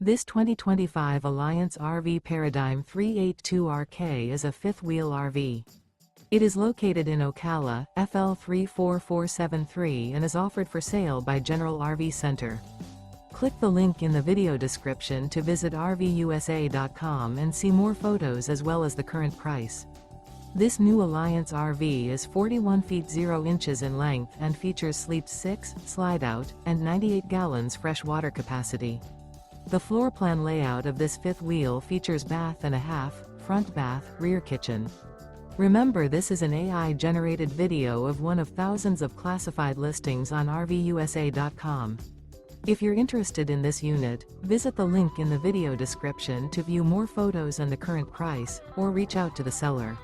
This 2025 Alliance RV Paradigm 382RK is a fifth-wheel RV. It is located in Ocala, FL 34473 and is offered for sale by General RV Center. Click the link in the video description to visit RVUSA.com and see more photos as well as the current price. This new Alliance RV is 41 feet 0 inches in length and features Sleep 6, Slideout, and 98 gallons fresh water capacity. The floor plan layout of this fifth wheel features bath and a half, front bath, rear kitchen. Remember, this is an AI-generated video of one of thousands of classified listings on RVUSA.com. If you're interested in this unit, visit the link in the video description to view more photos and the current price, or reach out to the seller.